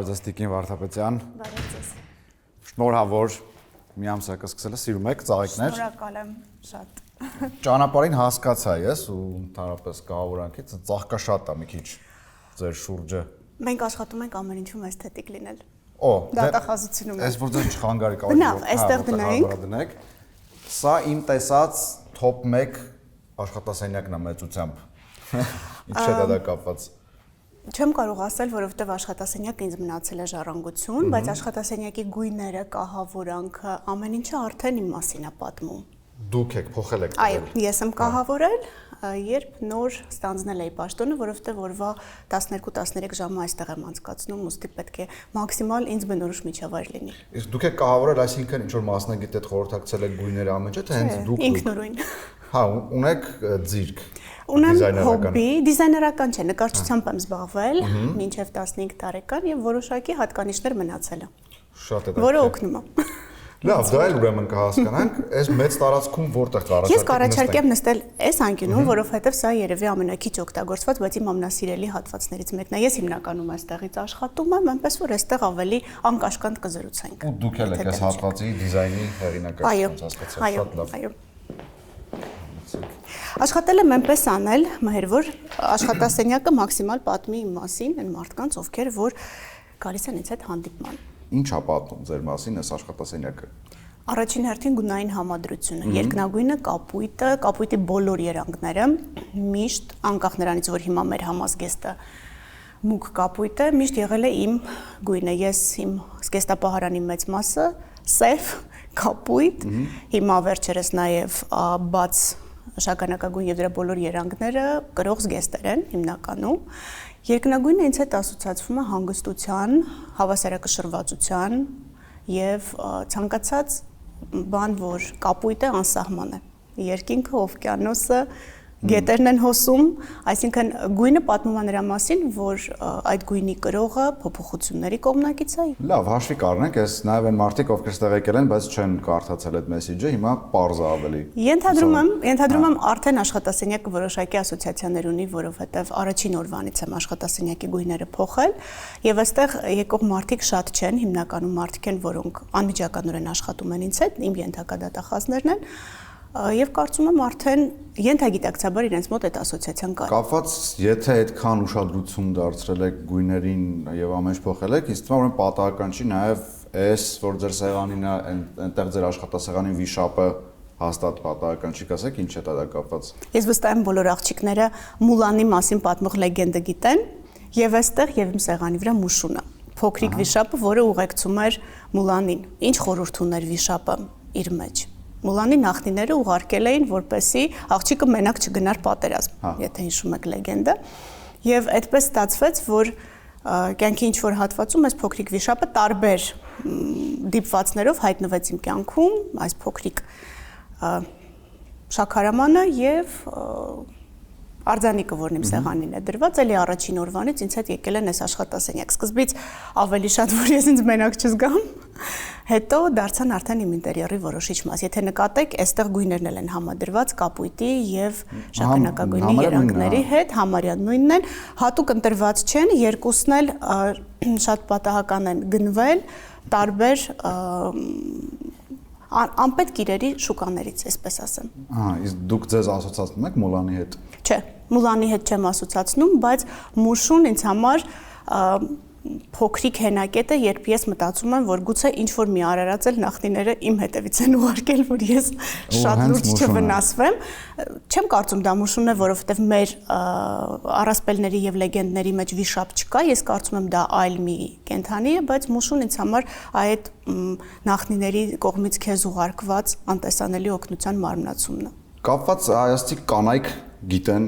Բարձես Տիկին Վարդապետյան։ Բարեցես։ Շնորհավոր մի ամսակը սկսել է, սիրում եք ծաղիկներ։ Շնորհակալ եմ շատ։ Ճանապարհին հասկացա ես ու ընդհանրապես կահավորանքից ծաղկաշատ է մի քիչ ձեր շուրջը։ Մենք աշխատում ենք ամեն ինչում էսթետիկ լինել։ Օ, դատախազությունում։ Այս որ ձեզ չխանգարի կարող Բնավ, այստեղ դնենք։ Սա իմ տեսած top 1 աշխատասենյակն է մեծությամբ։ Ինչ է դա կապված։ Չեմ կարող ասել, որովհետև աշխատասենյակը ինձ մնացել է ժառանգություն, բայց աշխատասենյակի գույները, կահավորանքը, ամեն ինչը արդեն իմ մասին է պատմում։ Դուք եք փոխել եք։ Այո, ես եմ կահավորել, երբ նոր ստանձնել էի պաշտոնը, որովհետև օրվա 12-13 ժամը այստեղ եմ անցկացնում, ուստի պետք է մաքսիմալ ինձ բնորոշ միջավայր լինի։ Իսկ դուք եք կահավորել, այսինքն ինչ որ մասնագետ հետ խորհրդակցել եք գույները ամեն ինչ, թե հենց դուք ինքնուրույն։ Հա, ունեք ձիրք։ Ունեմ հոբբի, դիզայներական չէ, նկարչությամբ եմ զբաղվել մինչև 15 տարեկան եւ որոշակի հատկանիշներ մնացել է։ Շատ է դա։ Որը օգնում է։ Լավ, դա էլ ուրեմն կհասկանանք, այս մեծ տարածքում որտեղ կառաջարկեք։ Ես կառաջարկեմ նստել այս անկյունում, որովհետեւ սա երևի ամենակիչ օգտագործված, բայց իմ ամենասիրելի հատվածներից մեկն է։ Ես հիմնականում այստեղից աշխատում եմ, այնպես որ այստեղ ավելի անկաշկանդ կզրուցենք։ Ու դուք էլ եք այս հատվածի դիզայնի հեղինակը, հասկացա, շատ լավ։ Այո։ Աշխատել եմ այնպես անել, մհեր որ աշխատասենյակը մաքսիմալ պատմի իմ մասին, այն մարդկանց, ովքեր որ գալիս են ինձ հետ հանդիպման։ Ինչ է պատմում ձեր մասին այս աշխատասենյակը։ Առաջին հերթին գունային համադրությունը, երկնագույնը, կապույտի բոլոր երանգները, միշտ անկախ նրանից, որ հիմա մեր համազգեստը մուգ կապույտ է, միշտ եղել է իմ գույնը։ Ես իմ զգեստապահարանի մեծ մասը սև կապույտ, հիմա վերջերս նաև բաց շագանակագույն եւ դրա բոլոր երանգները կրող զգեստեր են հիմնականում։ Երկնագույնը ինձ հետ ասոցացվում է հանգստության, հավասարակշռվածության եւ ցանկացած բան, որ կապույտ է, անսահման է։ Երկինքը, օվկիանոսը, գետերն են հոսում, այսինքն գույնը պատմում է նրա մասին, որ այդ գույնի կրողը փոփոխությունների կողմնակից է։ Լավ, հաշվի կառնենք, այս նաև այն մարդիկ, ովքեր ստեղ եկել են, բայց չեն կարդացել այդ մեսեջը, հիմա պարզ է ավելի։ Ենթադրում եմ արդեն աշխատասենյակը որոշակի ասոցիացիաներ ունի, որովհետև առաջին օրվանից եմ աշխատասենյակի գույները փոխել, եւ այստեղ եկող մարդիկ շատ չեն, հիմնականում մարդիկ են, որոնք անմիջականորեն աշխատում են ինձ հետ, իմ ենթակա դատախազներն են։ Եվ կարծում եմ արդեն ենթագիտակցաբար իրենց մոտ այդ ասոցիացիան կա։ Կապված, եթե այդքան ուշադրություն դարձրել եք գույներին եւ ամեն ինչ փոխել եք, ինձ թվում է պատահական չի նաեւ այս, որ ձեր սեղանին է, այնտեղ ձեր աշխատասեղանին վիշապը հաստատ պատահական չի, կասեք, ինչ է դա կապված։ Ես վստահ եմ բոլոր աղջիկները Մուլանի մասին պատմող լեգենդը գիտեն, եւ այստեղ եւ իմ սեղանի վրա մուշունը, փոքրիկ վիշապը, որը ուղեկցում էր Մուլանին։ Ինչ խորհուրդ ուներ վիշապը իր մեջ։ Մուլանի նախնիները ուղարկել էին, որպեսզի աղջիկը մենակ չգնար պատերազմ, եթե հիշում եք լեգենդը։ Եվ այդպես ստացվեց, որ կյանքի ինչ-որ հատվածում այս փոքրիկ վիշապը տարբեր դիպվածներով հայտնվեց իմ կյանքում, այս փոքրիկ շաքարամանը եւ արձանիկը, որն իմ սեղանին է դրված, էլի առաջին օրվանից ինձ հետ եկել են այս աշխատասենյակ։ Սկզբից ավելի շատ, որ ես ինձ մենակ չզգամ, հետո դարձան արդեն իմ ինտերիերի որոշիչ մաս։ Եթե նկատեք, այստեղ գույներն են համադրված կապույտի եւ շագանակագույնի երանգների հետ, համարյա նույնն են, հատուկ ընտրված չեն, երկուսն էլ շատ պատահական են գնվել տարբեր անպետք իրերի շուկաներից, այսպես ասեմ։ Իսկ դուք ձեզ ասոցացնում եք Մուլանի հետ։ Չէ, Մուլանի հետ չեմ ասոցացնում, բայց մուշուն ինձ համար փոքրիկ հենակետ է, երբ ես մտածում եմ, որ գուցե ինչ-որ մի արարածել նախնիները իմ հետևից են ուղարկել, որ ես շատ լուրջ չվնասվեմ։ Չեմ կարծում դա մուշուն է, որովհետև մեր առասպելների եւ լեգենդների մեջ վիշապ չկա, ես կարծում եմ դա այլ մի կենդանի է, բայց մուշուն ինձ համար այդ նախնիների կողմից քեզ ուղարկված անտեսանելի օգնության մարմնացումն է։ Կապված հայաստի կանայք գիտեն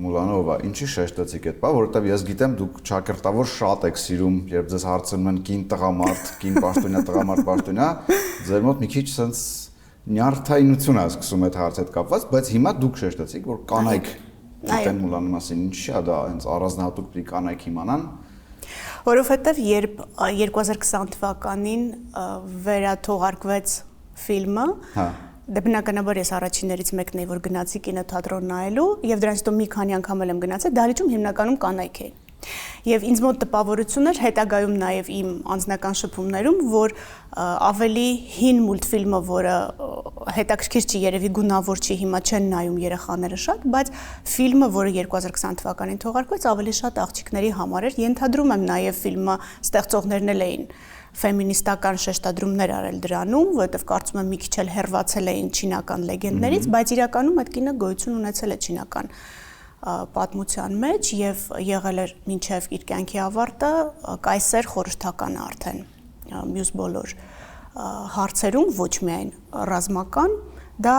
Մուլանով է, ինչի շեշտեցիք այդ բա, որովհետև ես գիտեմ դուք ճակերտավոր շատ եք սիրում, երբ ձեզ հարցնում են կին տղամարդ, կին պաշտոնյա, տղամարդ պաշտոնյա, ձեր մոտ մի քիչ sense նյարդայնություն է սկսում այդ հարցը հետ կապված, բայց հիմա դուք շեշտեցիք, որ կանայք գիտեն Մուլանի մասին, ինչի է դա հենց առանձնահատուկ պիտի կանայք իմանան։ Որովհետև երբ 2020 թվականին վերաթողարկվեց ֆիլմը, Դե բնականաբար ես առաջիններից մեկն էի, որ գնացի կինոթատրոն նայելու, եւ դրանից հետո մի քանի անգամ եմ գնացել, դահլիճում հիմնականում կանայք էին։ Եվ ինձ մոտ տպավորություն էր հետագայում նաև իմ անձնական շփումներում, որ ավելի հին մուլտֆիլմը, որը հետաքրքիր չի, երևի գունավոր չի, հիմա չեն նայում երեխաները շատ, բայց ֆիլմը, որը 2020 թվականին թողարկվեց, ավելի շատ աղջիկների համար էր։ Ենթադրում եմ նաև ֆիլմը ստեղծողներն էլ էին ֆեմինիստական շեշտադրումներ արել դրանում, որովհետև կարծում եմ մի քիչ էլ հեռացել էին չինական լեգենդներից, բայց իրականում այդ կինը գոյություն ունեցել է չինական պատմության մեջ եւ եղել էր մինչեւ իր կյանքի ավարտը կայսեր խորհրդականը արդեն մյուս բոլոր հարցերում ոչ միայն ռազմական դա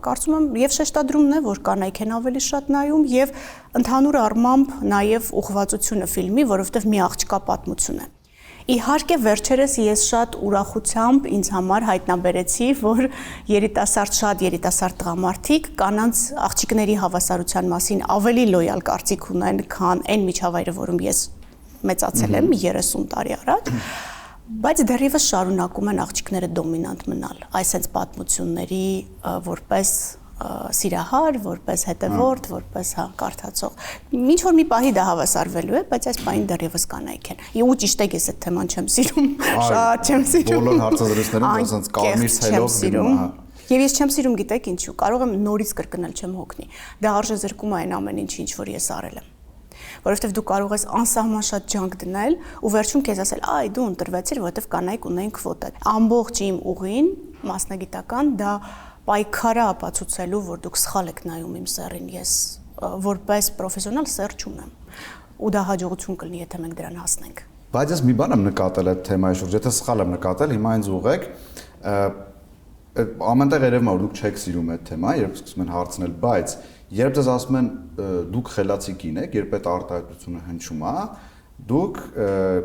կարծում եմ եւ շեշտադրումն է որ կանայք են ավելի շատ նայում եւ ընդհանուր առմամբ նաեւ ուղղվածությունը ֆիլմի որովհետեւ մի աղջկա պատմություն է Իհարկե վերջերս ես շատ ուրախությամբ ինձ համար հայտնաբերեցի, որ շատ երիտասարդ տղամարդիկ կանանց աղջիկների հավասարության մասին ավելի լոյալ կարծիք ունեն, քան այն միջավայրը, որում ես մեծացել եմ 30 տարի առաջ, բայց դեռևս շարունակում են աղջիկները դոմինանտ մնալ, այսպես պատմությունների որպես սիրահար, որպես հետևորդ, որպես կարդացող։ Ինչ որ մի պահի դա հավասարվելու է, բայց այս պահին դեռևս կանայք են։ Ու ճիշտ է, ես այդ թեման չեմ սիրում, շատ չեմ սիրում։ Բոլոր հարցազրույցներում ասած կարմիր ցելով գնում։ Եվ ես չեմ սիրում, գիտեք ինչու, կարող եմ նորից կրկնել, չեմ հոգնի։ Դա արժե զրկում է այն ամեն ինչի, ինչ որ ես արել եմ։ Որովհետև դու կարող ես անսահման շատ ջանք դնել ու վերջում քեզ ասել, այ դու ընտրվեցիր, որովհետև կանայք ունեն քվոտա։ Ամբողջ իմ ուղին մասնագիտական դա պայքարը ապացուցելու, որ դուք սխալ եք նայում իմ սեռին, ես որպես պրոֆեսիոնալ սեռ չունեմ, ու դա հաջողություն կլինի, եթե մենք դրան հասնենք։ Բայց ես մի բան եմ նկատել այդ թեմայի շուրջ, եթե սխալ եմ նկատել, հիմա ինձ ուղեք, ամենտեղ երևում է, որ դուք չեք սիրում այդ թեման, երբ սկսում են հարցնել, բայց երբ դες ասում են դուք խելացի կին եք, երբ այդ արտահայտությունը հնչում է, դուք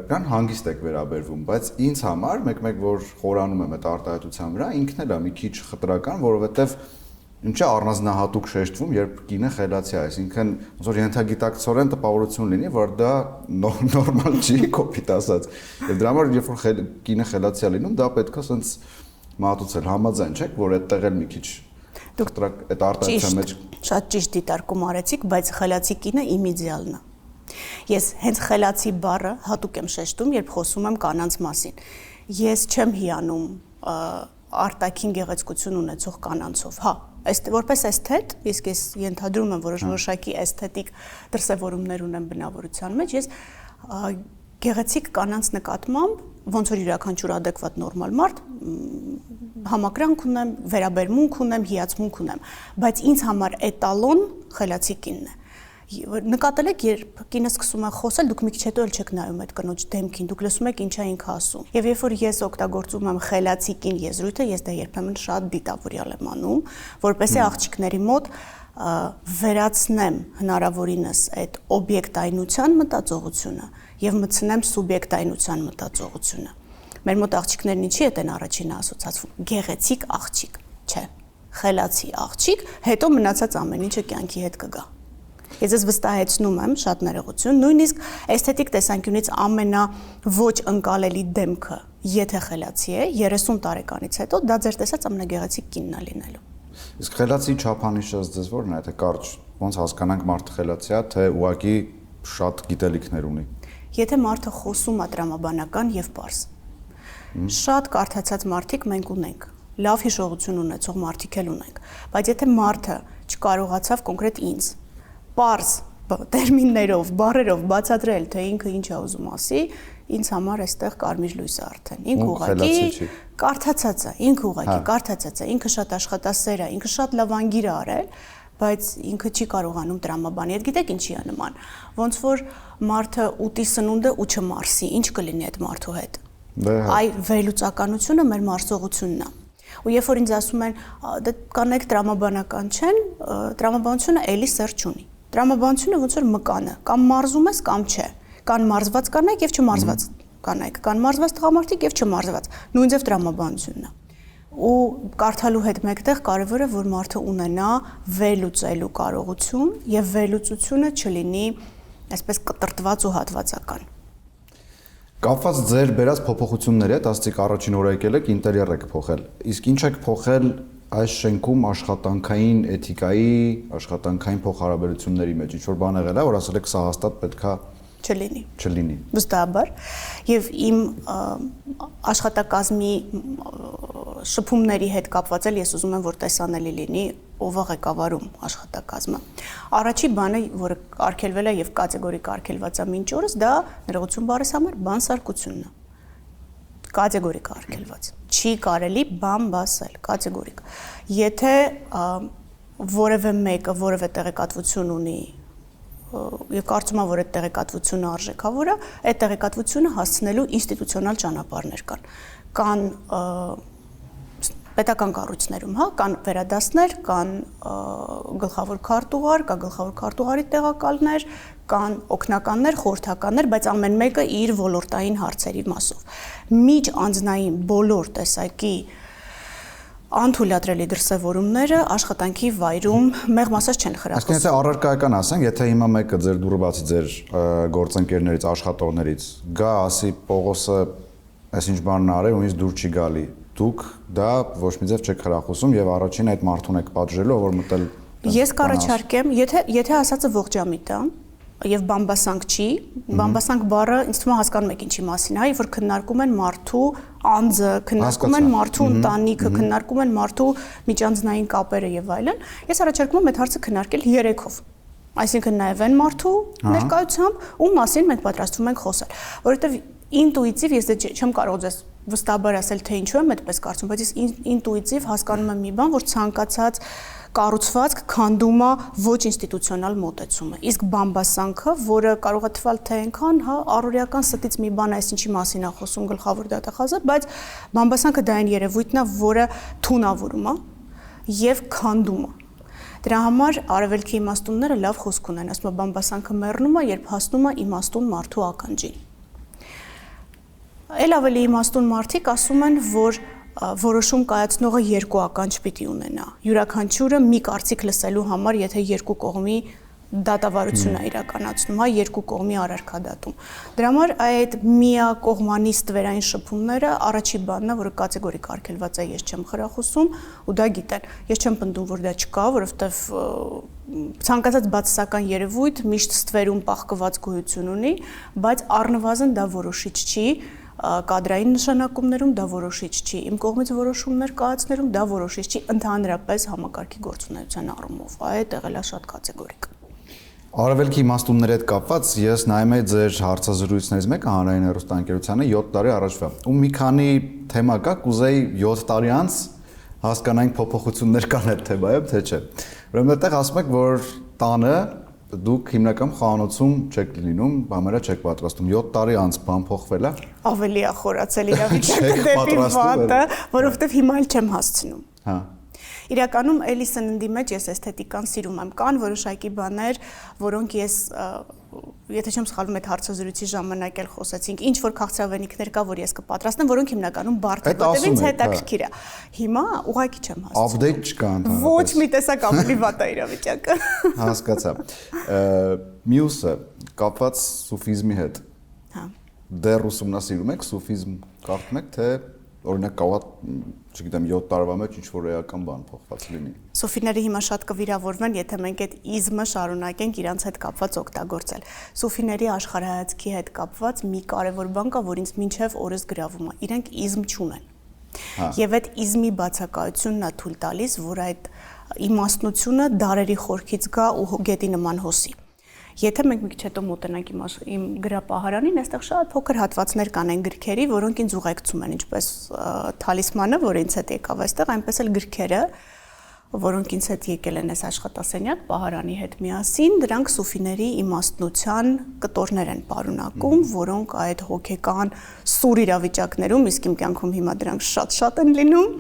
կան հանգիստ եք վերաբերվում, բայց ինձ համար մեկ-մեկ որ խորանում եմ այդ արտահայտության վրա, ինքն էլ է մի քիչ խտրական, որովհետև ինչ է առանձնահատուկ շեշտվում, երբ կինը խելացի է, այսինքն ոնց որ ենթագիտակցորեն տպավորություն լինի, որ դա նորմալ չի, կոպիտ ասած։ Եվ դրա համար երբ որ կինը խելացի է լինում, դա պետք է ասենց մատուցել, համաձայն չեք, որ այդտեղ էլ մի քիչ դուք այդ արտահայտության մեջ շատ ճիշտ դիտարկում արեցիք, բայց խելացի կինը իմ իդեալն է։ Ես հենց խելացի բառը հատուկ եմ շեշտում, երբ խոսում եմ կանանց մասին։ Ես չեմ հիանում արտաքին գեղեցկություն ունեցող կանանցով, հա, որպես էսթետ, իսկ ես ենթադրում եմ որոշակի էսթետիկ դրսևորումներ ունեմ բնավորության մեջ, ես գեղեցիկ կանանց նկատմամբ, ոնց որ յուրաքանչյուր adekvat նորմալ մարդ, համակրանք ունեմ, վերաբերմունք ունեմ, հիացմունք ունեմ, բայց ինձ համար էտալոն խելացի կինն է։ Նկատել եք, երբ կինը սկսում է խոսել, դուք մի քիչ հետո էլ չեք նայում այդ կնոջ դեմքին, դուք լսում եք ինչ է ինքը ասում։ Եվ երբ որ ես օգտագործում եմ խելացի կին եզրույթը, ես դա երբեմն շատ դիտավորյալ եմ անում, որպեսզի աղջիկների մոտ վերացնեմ հնարավորինս այդ օբյեկտայնության մտածողությունը եւ մտցնեմ սուբյեկտայնության մտածողությունը։ Մեր մոտ աղջիկներն ինչի հետ են առաջինը ասոցացվում։ Գեղեցիկ աղջիկ, չէ, խելացի աղջիկ, հետո մնացած ամեն ինչը կյանքի հետ կգա։ Ես ես վստահեցնում եմ շատ ներողություն, նույնիսկ էսթետիկ տեսանկյունից ամենաոչ ընկալելի դեմքը, եթե խելացի է, 30 տարեկանից հետո դա ձեր տեսած ամենագեղեցիկ կինն է լինելու։ Իսկ խելացի չափանիշը ձեզ ո՞րն է, թե կարճ ոնց հասկանանք մարդը խելացի է, թե ուղղակի շատ գիտելիքներ ունի։ Եթե մարդը խոսում է տրամաբանական եւ պարզ։ Շատ կարդացած մարդիկ մենք ունենք, լավ հիշողություն ունեցող մարդիկ էլ ունենք, բայց եթե մարդը չկարողացավ կոնկրետ ինձ պարզ տերմիններով, բառերով բացատրել, թե ինքը ինչ է ուզում ասի, ինձ համար այստեղ կարմիր լույս է արդեն։ Ինքը ուղղակի կարդացած է, ինքը ուղղակի կարդացած է, ինքը շատ աշխատասեր է, ինքը շատ լավ անգիր է արել, բայց ինքը չի կարողանում տրամաբանի։ Այդ գիտեք ինչի է նման։ Ոնց որ մարդը ուտի սնունդը ու չմարսի, ինչ կլինի այդ մարդու հետ։ Այ վերլուծականությունը մեր մարսողությունն է։ Ու երբ որ ինձ ասում են, դե կանեք տրամաբանական չեն, տրամաբանությունը էլի սեր չունի։ Տրամաբանությունը ոնց որ մկան է, կամ մարզում ես կամ չէ։ Կան մարզված կանայք եւ չմարզված կանայք, կան մարզված տղամարդիկ եւ չմարզված։ Նույն ձև տրամաբանությունն է։ Ու կարդալու հետ մեկտեղ կարևոր է, որ մարդը ունենա վերլուծելու կարողություն եւ վերլուծությունը չլինի այսպես կտրտված ու հատվածական։ Կապված ձեր բերած փոփոխությունների հետ, ասացիք առաջին օրը եկել եք, ինտերիեր եք փոխել։ Իսկ ինչ եք փոխել այս շենքում աշխատանքային էթիկայի, աշխատանքային փոխհարաբերությունների մեջ, ինչ որ բան եղել է, որ ասել եք սա հաստատ պետքա Չլինի։ Վստահաբար, եւ իմ աշխատակազմի շփումների հետ կապված էլ ես ուզում եմ որ տեսանելի լինի ով է ղեկավարում աշխատակազմը։ Առաջի բանը, որը արգելվել է եւ կատեգորիկ արգելված է մինչ օրս, դա ներողություն բարես համար բանսարկությունն է։ Կատեգորիկ արգելված։ Չի կարելի բան բասել, կատեգորիկ։ Եթե որևէ մեկը որևէ տեղեկատվություն ունի եւ կարծում եմ որ այդ տեղեկատվությունը արժեքավոր է, այդ տեղեկատվությունը հասցնելու ինստիտուցիոնալ ճանապարհներ կան պետական կառույցներում, հա, կան վերադասներ, կան գլխավոր քարտուղար, կա գլխավոր քարտուղարի տեղակալներ, կան օգնականներ, խորհրդականներ, բայց ամեն մեկը իր ոլորտային հարցերի մասով։ Միջ անձնային բոլոր տեսակի անթույլատրելի դրսևորումները աշխատանքի վայրում մեղմ ասած չեն խրախուսում։ Այսինքն եթե առարկայական ասենք, եթե հիմա մեկը ձեր դուրը բացի ձեր գործընկերներից, աշխատողներից գա, ասի Պողոսը այսինչ բանն արել ու ինձ դուր չի գալի, դուք դա ոչ մի ձև չեք խրախուսում եւ առաջին այդ մարդուն եք պատժելու, որ մտել։ Ես կառաջարկեմ, եթե ասածը ողջամիտ է եւ բամբասանք չի, բամբասանք բառը ինձ թվում է հասկանում եք ինչի մասին, հա, որ քննարկում են մարդու անձը, քննարկում են մարդու ընտանիքը, քննարկում են մարդու միջանձնային կապերը եւ այլն, ես առաջարկում եմ այդ հարցը քննարկել 3-ով։ Այսինքն նաեւ այն մարդու ներկայությամբ, ում մասին մենք պատրաստվում ենք խոսել, որովհետեւ ինտուիտիվ ես չեմ կարող ձեզ վստահաբար ասել թե ինչու եմ այդպես կարծում, բայց ես ինտուիտիվ հասկանում եմ մի բան, որ ցանկացած կառուցվածք քանդում է ոչ ինստիտուցիոնալ մոտեցումը։ Իսկ բամբասանքը, որը կարող է թվալ թե այնքան, հա, առօրեական ստից մի բան այս ինչի մասին է խոսում գլխավոր դատախազը, բայց բամբասանքը դա այն երևույթն է, որը թունավորում է եւ քանդում է։ Դրա համար արևելքի իմաստունները լավ խոսք ունեն, ասում են բամբասանքը մեռնում է, երբ հասնում է իմաստուն մարդու ականջին։ Էլ ավելի իմաստուն մարդիկ ասում են, որ որոշում կայացնողը երկու ականջ պիտի ունենա։ Յուրաքանչյուրը մի կարծիք լսելու համար, եթե երկու կողմի դատավարություն է իրականացնում, հա, երկու կողմի առարկադատում։ Դրա համար այդ միակողմանի ստվերային շփումները առաջի բանն է, որը կատեգորիկ արգելված է, ես չեմ խրախուսում, ու դա գիտեն։ Ես չեմ պնդում, որ դա չկա, որովհետև ցանկացած բացասական երևույթ միշտ ստվերում պահկված գոյություն ունի, բայց առնվազն դա որոշիչ չի կադրային նշանակումներում դա որոշիչ չի, իմ կողմից որոշումներ կայացնելում դա որոշիչ չի, ընդհանրապես համակարգի գործունեության առումով, այդ եղել է շատ կատեգորիկ։ Արևելքի իմաստունների հետ կապված ես նայում եմ ձեր հարցազրույցներից մեկը հանրային հեռուստաընկերությանը 7 տարի առաջվա։ Ու մի քանի թեմա կա, կուզեի 7 տարի անց հասկանանք փոփոխություններ կան այդ թեմայով, թե չէ։ Ուրեմն այդտեղ ասում եք, որ տանը դուք հիմնական խոհանոցում չեք լինում, բամերա չեք պատրաստում։ 7 տարի անց բան փոխվել է։ Ավելի է խորացել իրավիճակը դեպի վատը, որովհետև հիմա էլ չեմ հասցնում։ Հա։ Իրականում էլի սննդի մեջ ես էսթետիկան սիրում եմ, կան որոշակի բաներ, որոնք ես, եթե չեմ սխալվում, այդ հարցազրույցի ժամանակ էլ խոսեցինք, ինչ որ քաղցրավենիքներ կա, որ ես կպատրաստեմ, որոնք հիմնականում բարդ են, որտեղ ինձ հետաքրքիր է։ Հիմա ուղղակի չեմ հասցնում։ Ապդեյթ չկա ընդհանրապես։ Ոչ մի տեսակ ավելի վատ է իրավիճակը։ Հասկացա։ Մյուսը կապված սուֆիզմի հետ։ Հա։ Դեռ ուսումնասիրում եք սուֆիզմ, կարդում եք, թե օրինակ կարող է, չգիտեմ, 7 տարվա մեջ ինչ-որ էական բան փոխված լինի։ Սուֆիները հիմա շատ կվիրավորվեն, եթե մենք այդ իզմը շարունակենք իրանց հետ կապված օգտագործել։ Սուֆիների աշխարհայացքի հետ կապված մի կարևոր բան կա, որ ինձ մինչև օրս գրավում է։ Իրենք իզմ չունեն։ Եվ այդ իզմի բացակայությունն է թույլ տալիս, որ այդ իմաստնությունը դարերի խորքից գա ու գետի նման հոսի։ Եթե մենք մի քիչ հետո մոտենանք իմ գրապահարանին, այստեղ շատ փոքր հատվածներ կան այն գրքերի, որոնք ինձ ուղեկցում են, ինչպես թալիսմանը, որը ինձ հետ եկավ այստեղ, այնպես էլ գրքերը, որոնք ինձ հետ եկել են այս աշխատասենյակ պահարանի հետ միասին, դրանք սուֆիների իմաստնության կտորներ են պարունակում, որոնք այդ հոգեկան սուր իրավիճակներում, իսկ իմ կյանքում հիմա դրանք շատ են լինում,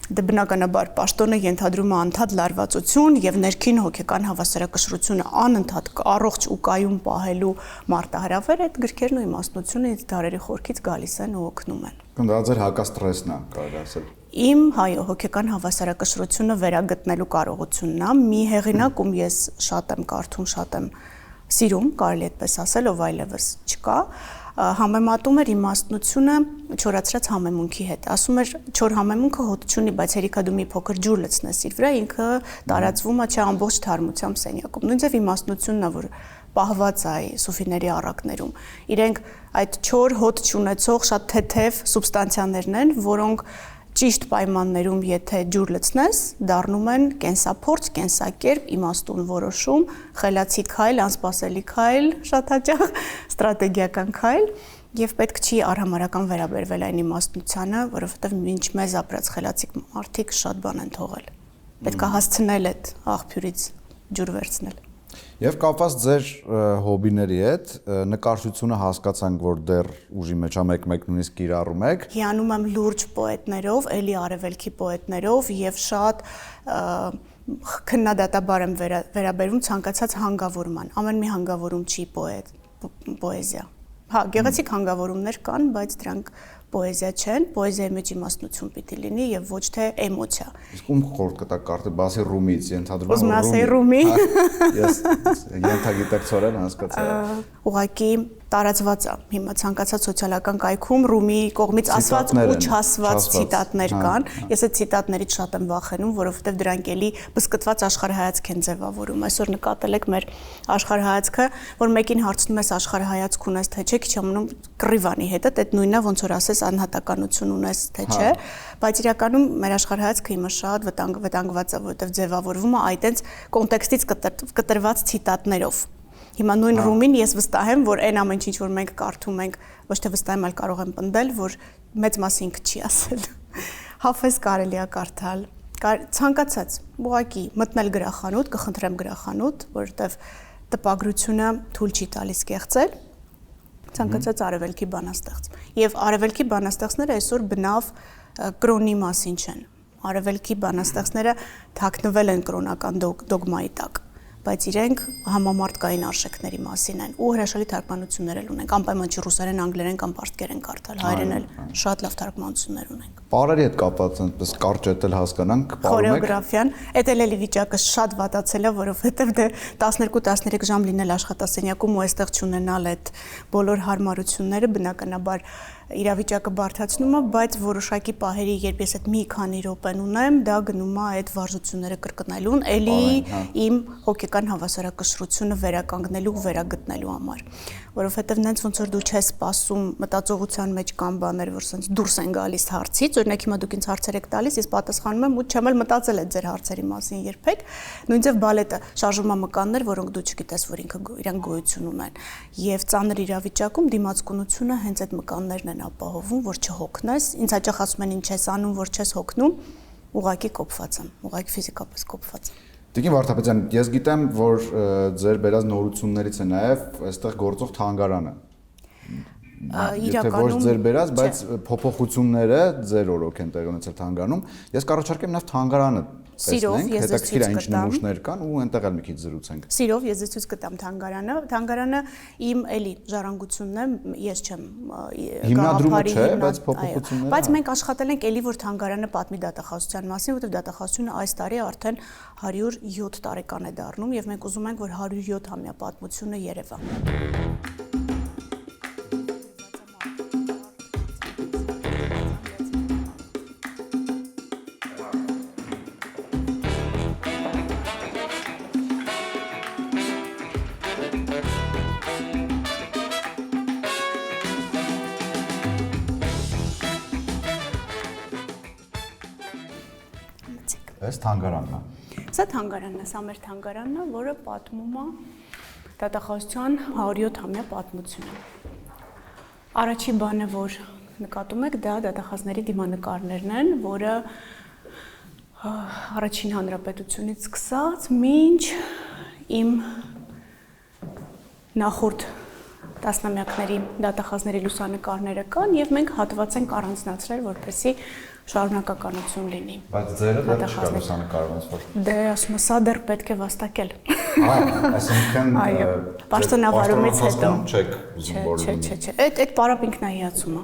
դե բնականաբար պաշտոնը ենթադրում է անդադ լարվածություն եւ ներքին հոգեկան հավասարակշռությունը անընդհատ առողջ ու կայուն պահելու մարտահրավեր, այդ գրքերն ու իմաստնությունը ինձ դարերի խորքից գալիս են ու օգնում են։ Դա ձեր հակաստրեսն է, կարելի ասել։ Իմ հայո հոգեկան հավասարակշռությունը վերագտնելու կարողությունն է, մի հեղինակ, ում ես շատ եմ կարդում, շատ եմ սիրում, կարելի այդպես ասել, ով այլևս չկա, համեմատում էր իմաստնությունը չորացրած համեմունքի հետ։ Ասում էր, չոր համեմունքը հոտ չունի, բայց հերիքա դու մի փոքր ջուր լցնես իր վրա, ինքը տարածվում է չէ ամբողջ թարմությամբ սենյակում։ Նույնիսկ իմաստնությունն է, որ պահված է սուֆիների առակներում։ Իրենք այդ չոր հոտ չունեցող շատ թեթև սուբստանցիաներն են, որոնք ճիշտ պայմաններում, եթե ջուր լցնես, դառնում են կենսափորձ, կենսակերպ, իմաստուն որոշում, խելացի քայլ, անսպասելի քայլ, շատ հաճախ ստրատեգիական քայլ, եւ պետք չի արհամարական վերաբերվել այն իմաստնությանը, որովհետեւ մինչ մեզ ապրած խելացի մարդիկ շատ բան են թողել։ Պետք է հասցնել այդ աղբյուրից ջուր վերցնել։ Եվ կապված ձեր հոբիների հետ, նկարչությունը հասկացանք, որ դեռ ուժի մեջ է մեկ նույնիսկ կիրառում եք։ Հիանում եմ լուրջ պոետներով, էլի արևելքի պոետներով եւ շատ քննադատաբար եմ վերաբերվում ցանկացած հանգավորման։ Ամեն մի հանգավորում չի պոեզիա։ Հա, գեղեցիկ հանգավորումներ կան, բայց դրանք պոեզիա չեն, պոեզիայի մեջ իմաստնություն պիտի լինի եւ ոչ թե էմոցիա։ Իսկ ում խորտ կտակ կարծի բասի ռումից ենթադրում եմ։ Ուզում ասեի ռումի։ Ես ենթագիտակցորեն հասկացա։ Ուղղակի տարածված է հիմա ցանկացած սոցիալական կայքում ռումի կողմից ասված ու չասված ցիտատներ կան։ Ես այդ ցիտատներից շատ եմ վախենում, որովհետեւ դրանք էլի բսկտված աշխարհայացք են ձևավորում։ Այսօր նկատել եք մեր աշխարհայացքը, որ մեկին հարցնում ես աշխարհայացք ունես թե չէ, քիչ ամնում կռիվանի հետ, այդ նույնն է ոնց որ ասես անհատականություն ունես թե չէ, բայց իրականում մեր աշխարհայացքը հիմա շատ վտանգված է, որովհետեւ ձևավորվում է այդենց կոնտեքստից կտրված ցիտատներով։ Հիմա նույն ռումին ես վստահ եմ, որ այն ամեն ինչ, որ մենք կարդում ենք, ոչ թե վստահ եմ, այլ կարող եմ պնդել, որ մեծ մասը ինքը չի ասել։ Հաֆեզ կարելի է կարդալ, ցանկացած, ուղղակի մտնել գրախանութ, կխնդրեմ գրախանութ, որովհետև տպագրությունը թույլ չի տալիս կեղծել, ցանկացած արևելքի բանաստեղծ։ Եվ արևելքի բանաստեղծները այսօր բնավ կրոնի մասին չեն։ Արևելքի բանաստեղծները թաքնվել են կրոնական դոգմայի տակ, բայց իրենք համամարտկային արժեքների մասին են ու հրաշալի թարգմանություններ ունենք, անպայման չի ռուսերեն, անգլերեն կամ պարսկերեն կարդալ, հայերեն էլ շատ լավ թարգմանություններ ունենք։ Պարերի հետ կապված այնպես կարճ էլ հասկանանք, խորեոգրաֆիան, այդ էլ էլի վիճակը շատ վատացել է, որովհետև դե 12-13 ժամ լինել աշխատասենյակում ու այստեղ չունենալ այդ բոլոր հարմարությունները բնականաբար իրավիճակը բարդացնում է, բայց որոշակի պահերի, երբ ես այդ մի քանի րոպեն ունեմ, դա գնում է այդ վարժությունները կրկնելուն, էլի իմ հոգեկան հավասարակշռությունը վերականգնելու ու վերագտնելու համար, որովհետև նենց ոնց որ դու չես սպասում, մտածողության մեջ կան բաներ, որ սենց դուրս են գալիս հարցից, օրինակ հիմա դուք ինձ հարցեր եք տալիս, ես պատասխանում եմ ու չեմ էլ մտածել այդ ձեր հարցերի մասին երբեք, նույնիսկ բալետը շարժումամկաններ, որոնք դու չգիտես, որ իրանք գոյություն ունեն, եւ ծանր իրավիճակում դիմացկունությունը հենց այդ մկաններն են ապահովում, որ չհոգնես, ինձ հաճախ ասում են ինչ ես անում, որ չես հոգնում, ուղղակի կոփված եմ, ուղղակի ֆիզիկապես կոփված եմ։ Տիկին Վարդապետյան, ես գիտեմ, որ ձեր բերած նորություններից է նաև այստեղ գործող թանգարանը։ Իրականում ոչ ձեր բերած, բայց փոփոխությունները ձեր օրոք են տեղի ունեցել թանգարանում։ Ես կառաջարկեմ նաև թանգարանը տեսնենք, հետաքրքիր է ինչ նմուշներ կան ու այնտեղ էլ մի քիչ զրուցենք։ Սիրով ես ցույց կտամ թանգարանը։ Թանգարանը իմ էլի ժառանգությունն է, ես չեմ հիմնադրումը չէ, բայց փոփոխությունները։ Բայց մենք աշխատել ենք էլի որ թանգարանը պատմի դատախազության մասին, որովհետև դատախազությունը այս տարի արդեն 107 տարեկան է դառնում եւ մենք ուզում ենք որ 107-ամյա պատմությունը երևա։ Այս թանգարանն է։ Սա թանգարանն է, սա մեր թանգարանն է, որը պատմում է դատախազության 107-ամյա պատմությունը։ Առաջին բանը, որ նկատում եք, դա դատախազների դիմանկարներն են, որը առաջին հանրապետությունից սկսած մինչ իմ նախորդ տասնամյակների դատախազների լուսանկարները կան եւ մենք հատված ենք առանձնացրել, որպեսզի շարունակականություն լինի։ Բայց ձերը դեռ չկա լուսանկարում ոնց որ։ Դե ասում եմ, սա դեռ պետք է վաստակել։ Այսինքն պաշտոնավարումից հետո չեք ուզում բոլորը։ Չէ։ Այդ պարապ ինքնահիացում է։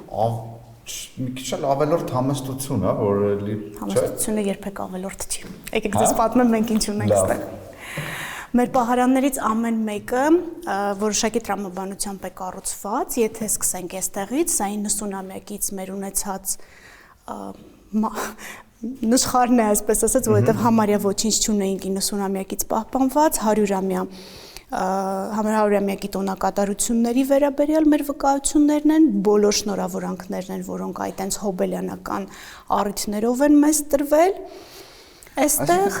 Մի քիչ էլ ավելորդ համեստություն է, որ էլի համեստությունը երբեք ավելորդ չի։ Եկեք ձեզ պատմեմ մենք ինչ ունենք այստեղ։ Մեր պահարաններից ամեն մեկը որոշակի տրամաբանությամբ է կառուցված, եթե սկսենք այստեղից, սա 90-ամյակից մեր ունեցած նշխարն է, այսպես ասած, որովհետև համարյա ոչինչ չունեինք 90-ամյակից պահպանված, 100-ամյա 100-ամյակի տոնակատարությունների վերաբերյալ մեր վկայություններն են, բոլոր շնորհավորանքներն են, որոնք այտենց հոբելյանական առիթներով են մեզ տրվել։ Այստեղ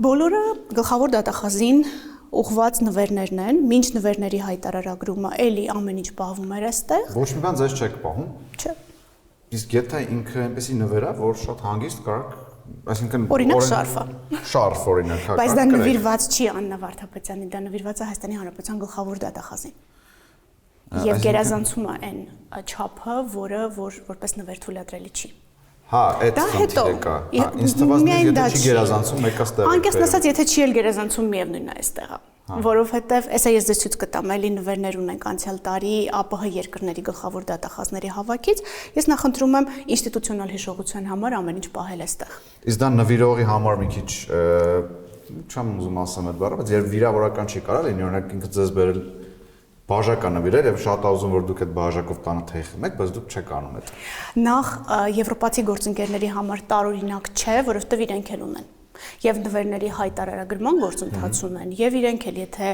բոլորը գլխավոր դատախազին ուղղված նվերներն են, մինչ նվերների հայտարարագրումը էլի ամեն ինչ պահվում էր այստեղ։ Ոչ մի բան ձեզ չեք պահում։ Չէ։ Իսկ եթե ինքը այնպեսի նվեր է, որ շատ հանգիստ կարք, այսինքն օրինակ շարֆը։ Շարֆ օրինակ, հա։ Բայց դա նվիրված չի Աննա Վարդապետյանի, դա նվիրված է Հայաստանի Հանրապետության գլխավոր դատախազին։ Եվ գերազանցում է այն չափը, որը որպես նվեր թույլատրելի չի։ Հա, այդ խնդիրը կա։ Ինձ թվաց եթե չի գերազանցում, մեկը ստեղ։ Անկեղծ ասած, եթե չի էլ գերազանցում, միևնույնն է այստեղը։ Որովհետև էսա ես ձեզ ցույց կտամ, էլի նվերներ ունենք անցյալ տարի ԱՊՀ երկրների գլխավոր դատախազների հավաքից։ Ես նախընտրում եմ ինստիտուցիոնալ հիշողության համար ամեն ինչ պահել այստեղ։ Իսկ դա նվիրողի համար մի քիչ չեմ ուզում ասեմ այդ բառը, բայց երբ վիրավորական չի կարա լինի, օրինակ ինքը ձեզ բերել բաժակա նվիրել եւ շատ ուզում որ դուք այդ բաժակով տանը թեյ խմեք, բայց դուք չեք անում այդ։ Նախ եվրոպացի գործընկերների համար տարօրինակ չէ, որովհետեւ իրենք էլ ունեն եւ նվերների հայտարարագրման գործընթաց ունեն եւ իրենք էլ եթե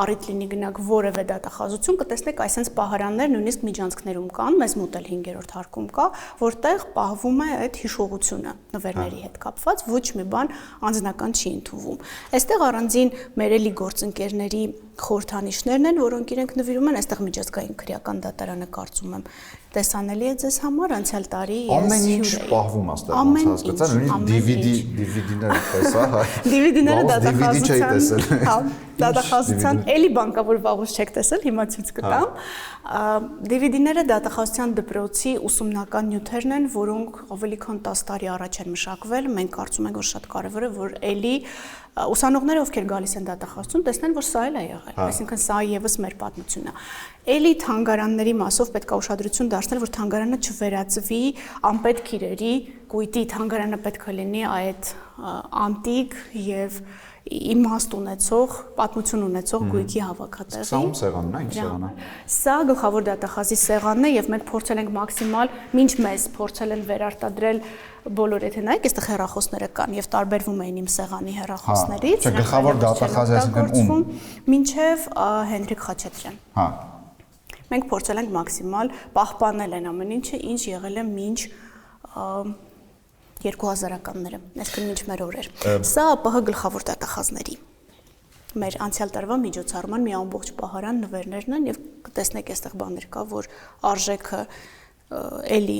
առիթ լինի գնաք որևէ դատախազություն կտեսնեք այսպես պահարաններ նույնիսկ միջանցքներում կան, մեզ մոտ էլ 5-րդ հարկում կա, որտեղ պահվում է այդ հիշողությունը նվերների հետ կապված, ոչ մի բան անձնական չի ընդունվում։ Այստեղ առանձին մեր էլի գործընկերների խորհրդանիշներն են, որոնք իրենք նվիրում են, այստեղ միջազգային քրեական դատարանը կարծում եմ տեսանելի է ձեզ համար անցյալ տարի ես ամեն ինչ պահվում է այստեղ հասկացա նույնիսկ DVD-ները տեսա հա DVD-ները դատախազության էլի բանկավոր վաղուց չեք տեսել հիմա ցույց կտամ DVD-ները դատախազության դպրոցի ուսումնական նյութերն են որոնք ավելի քան 10 տարի առաջ են մշակվել մենք կարծում ենք որ շատ կարևոր է որ էլի ուսանողները ովքեր գալիս են դատախազություն տեսնեն որ սա էլ է եղել այսինքն սա եւս մեր պատմությունն է էլի թանգարանների մասով պետք է ուշադրություն դարձնել որ թանգարանը չվերածվի անպետք իրերի կույտի թանգարանը պետք է լինի այդ անտիկ եւ իմաստ ունեցող, պատմություն ունեցող գույքի հավաքատեղի։ Սա ում սեղանն է, ինչ սեղան է։ Սա գլխավոր դատախազի սեղանն է եւ մենք փորձել ենք մաքսիմալ, մինչ մեզ փորձել են վերարտադրել բոլոր եթե նայեք, այստեղ հեռախոսները կան եւ տարբերվում էին իմ սեղանի հեռախոսներից։ Չէ, գլխավոր դատախազի այսինքն ում։ Մինչեւ Հենրիկ Խաչատրյան։ Հա։ Մենք փորձել ենք մաքսիմալ պահպանել են ամեն ինչը, ինչ եղել է մինչ 2000-ականները, այսինքն մինչ մեր օրեր։ Սա ԱՊՀ գլխավոր դատախազների մեր անցյալ տարվա միջոցառման մի ամբողջ պահարան նվերներն են եւ կտեսնեք այստեղ բաներ կա, որ արժեքը էլի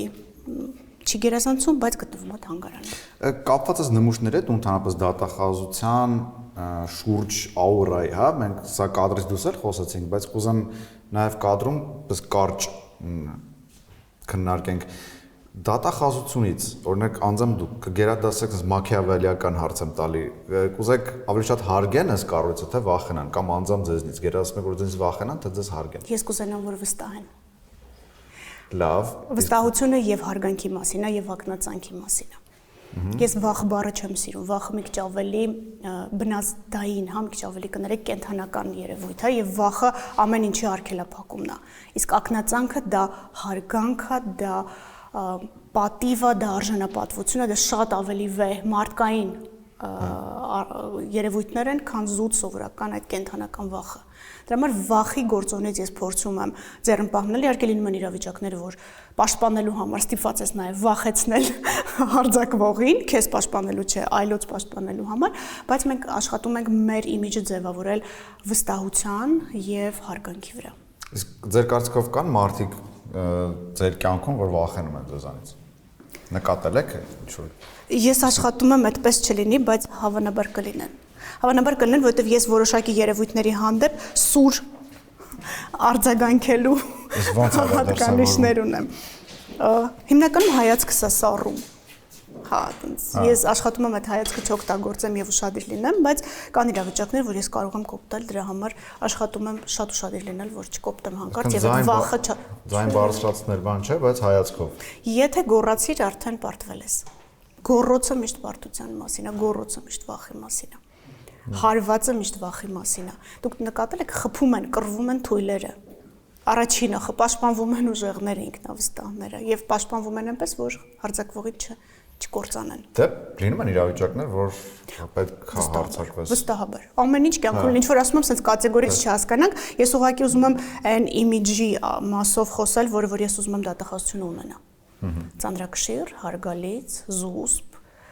չի գերազանցում, բայց գտնվում է թանգարանում։ Կապված այս նմուշների հետ ընդհանրապես դատախազության շուրջ աուրայի, հա, մենք սա կադրից դուրս էլ խոսեցինք, բայց կուզեմ նաեւ կադրում պես կարճ քննարկենք Դատախազությունից, օրինակ անձամբ դուք կգերադասեք մաքիավելիական հարց եմ տալի, կուզեք ավելի շատ հարգեն այս կառույցը, թե վախենան, կամ անձամբ ձեզնից գերադասում եք, որ ձեզնից վախենան, թե ձեզ հարգեն։ Ես կուզենամ, որ վստահեն։ Լավ։ Վստահությունը եւ հարգանքի մասին է եւ ակնածանքի մասին է։ Ես վախ բառը չեմ սիրում, վախը մի քիչ ավելի բնազդային, հա, մի քիչ ավելի կներեք կենթանական երևույթ է եւ վախը ամեն ինչի արգելափակումն է։ Իսկ ակնածանքը դա հարգանք է, դա պատիվը, դա արժանապատվությունը, դա շատ ավելի վեհ մարդկային երևույթներ են, քան զուտ սովորական այդ կենթանական վախը։ Դրա համար վախի գործոնից ես փորձում եմ ձեռնպահնել, իհարկե լինում են իրավիճակներ, որ պաշտպանելու համար ստիպված ես նաև վախեցնել հարձակվողին, քեզ պաշտպանելու չէ, այլոց պաշտպանելու համար, բայց մենք աշխատում ենք մեր իմիջը ձևավորել վստահության եւ հարգանքի վրա։ Իսկ ձեր կարծիքով կան մարդիկ ձեր կյանքում, որ վախենում են ձեզանից։ Նկատել եք ինչ-որ։ Ես աշխատում եմ այդպես չլինի, բայց հավանաբար կլինեն։ Հավանաբար կլինեն, որովհետև ես որոշակի երևույթների հանդեպ սուր արձագանքելու հատկանիշներ ունեմ։ Հիմնականում հայացքս է սառում։ Հա, ես աշխատում եմ այդ հայացքը չօգտագործեմ եւ ուշադիր լինեմ, բայց կան իրավիճակներ, որ ես կարող եմ կոպտել, դրա համար աշխատում եմ շատ ուշադիր լինել, որ չկոպտեմ հանկարծ եւ այդ վախը ձայն բարձրացնել բան չէ, բայց հայացքով։ Եթե գոռացիր, արդեն պարտվել ես։ Գոռոցը միշտ պարտության մասին է, գոռոցը միշտ վախի մասին է։ Հարվածը միշտ վախի մասին է։ Դուք նկատել եք, խփում են, կռվում են թույլերը։ Առաջինը պաշտպանվում են ուժեղները ինքնավստահները եւ պաշտպանվում են այնպես, որ հարձակվողին չկործանեն։ Դե լինում են իրավիճակներ, որ պետք է հարցակվես։ Վստահաբար։ Ամեն ինչ կյանքում ինչ որ ասում եմ, sense կատեգորիից չհասկանանք, ես ուղղակի ուզում եմ այն իմիջի մասով խոսել, որ ես ուզում եմ դատախազություն ունենա։ Ծանրակշիռ, հարգալից, զուսպ,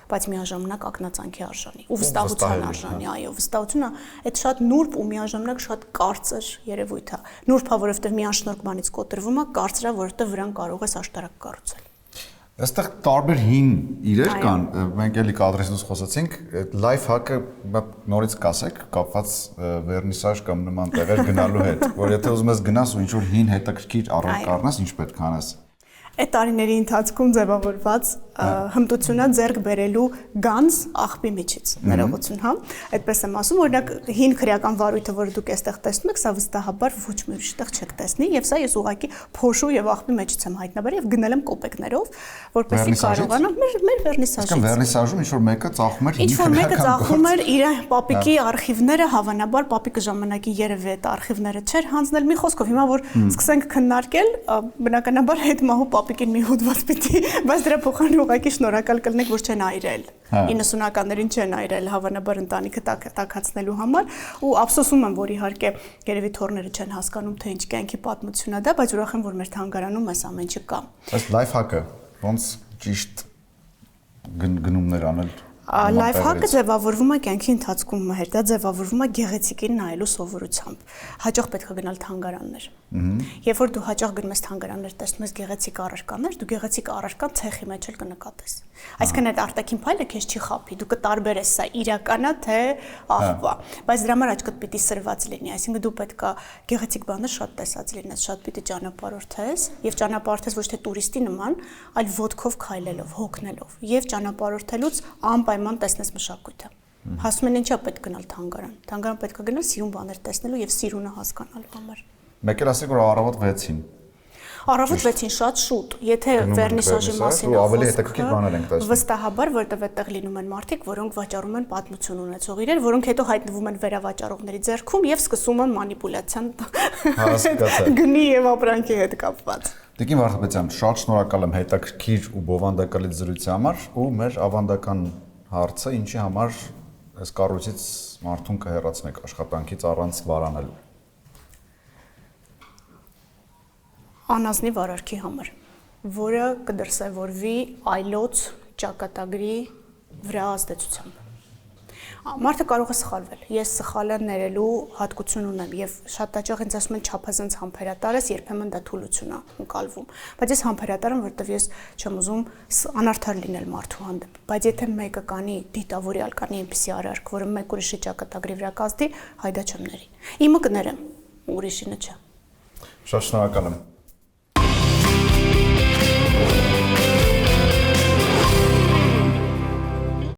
բայց միաժամանակ ակնածանքի արժանի ու վստահության արժանի, այո, վստահությունը այդ շատ նուրբ ու միաժամանակ շատ կարծր երևույթ է։ Նուրբ է, որովհետև մի անշնորհք բանից կոտրվում է, կարծր է, որովհետև վրան կարող ես աշտարակ կառուցել։ Այստեղ տարբեր հին իրեր կան, մենք էլի կադրեսից խոսացինք, լայֆ հակը նորից կասեք, կապված վերնիսաժ կամ նման տեղեր գնալու հետ, որ եթե ուզում ես գնաս ու ինչ-որ հին հետաքրքիր առարկ առնես, ինչ պետք է անես։ Այդ տարիների ընթացքում ձևավորված հմտությունա ձեռք բերելու գանձ աղբի միջից ներողություն, հա, այդպես եմ ասում, օրինակ հին քրեական վարույթը, որը դուք այստեղ տեսնում եք, սա վստահաբար ոչ մի ուրիշտեղ չեք տեսնի, եւ սա ես ուղղակի փոշու եւ աղբի մեջից եմ հայտնաբերել եւ գնել եմ կոպեկներով, որպեսզի կարողանամ մեր վերնիսաժից։ Իսկ վերնիսաժում ինչ որ մեկը ծախում էր ինչ որ մեկը ծախում էր իր պապիկի արխիվները, հավանաբար պապիկը ժամանակին երևի այդ արխիվները չէր հանձնել, մի խոսքով հիմա որ սկսենք քննարկել, բնականաբար հետ մահու պապիկին մի հոդված պիտի, բայց դրա փոխարեն ուղղակի շնորհակալ կլինեք, որ չեն այրել։ 90-ականներին չեն այրել, հավանաբար ընտանիքը տաքացնելու համար ու ափսոսում եմ, որ իհարկե երևի թորները չեն հասկանում, թե ինչ կյանքի պատմություն է դա, բայց ուրախ եմ, որ մեր թանգարանում այս ամեն ինչը կա։ Այս լայֆ հակը ոնց ճիշտ գնումներ անել։ Լայֆ հակը ձևավորվում է կյանքի ընթացքում մհեր, դա ձևավորվում է գեղեցիկին նայելու սովորությամբ։ Հաճախ պետք է գնալ թանգարաններ։ Երբ որ դու հաճախ գնում ես թանգարաններ, տեսնում ես գեղեցիկ առարկաներ, դու գեղեցիկ առարկան ցեխի մեջ էլ կնկատես։ Այսինքն այդ արտաքին փայլը քեզ չի խափի, դու կտարբերես սա իրական է թե աղբա, բայց դրա համար աչքդ պիտի սրված լինի, այսինքն դու պետք է գեղեցիկ բաներ շատ տեսած լինես, շատ պիտի ճանապարհորդես եւ ճանապարհորդես ոչ թե տուրիստի նման, այլ ոտքով քայլելով, հոգնելով եւ ճանապարհորդելուց անպայման տեսնես մշակույթը։ Հասնում են ինչա պետք գնալ թանգարան։ Թանգարան պետք է գնալ սիրուն բաներ տեսնելու եւ սիրունը հասկանալու համար։ Մեկ էլ ասեք որ առավոտ 6-ին։ Առավոտ 6-ին շատ շուտ, եթե վերնիսաժի մասին ավելի հետաքրքիր բաներ ենք տեսնում։ Վստահաբար, որտեղ այդտեղ լինում են մարդիկ, որոնք վաճառում են պատմություն ունեցող իրեր, որոնք հետո հայտնվում են վերավաճառողների ձեռքում եւ սկսում են մանիպուլյացիան գնի եւ ապրանքի հետ կապված։ Տիկին Վարդապետյան, շատ շնորհակալ եմ հետաքրքիր ու բովանդակալից զրույցի համար ու մեր ավանդական հարցը, ինչի համար այս կառույցից մարդուն կհեռացնեք աշխատանքից առանց վարանելու։ Անազնիվ արարքի համար, որը կդրսևորվի այլոց ճակատագրի վրա ազդեցությամբ։ Մարդը կարող է սխալվել։ Ես սխալը ներելու հատկություն ունեմ եւ շատ հաճախ ինձ ասում են չափազանց համբերատար ես, երբեմն դա թուլություն է ընկալվում։ Բայց ես համբերատար եմ, որովհետեւ ես չեմ ուզում անարդար լինել մարդու հանդեպ։ Բայց եթե մեկը կանի դիտավորյալ կանի այնպիսի արարք, որը մեկ ուրիշի ճակատագրի վրա կազդի, հայդա չեմ ների։ Իմը կներեմ, ուրիշինը չէ։ Շատ շնորհակալ եմ։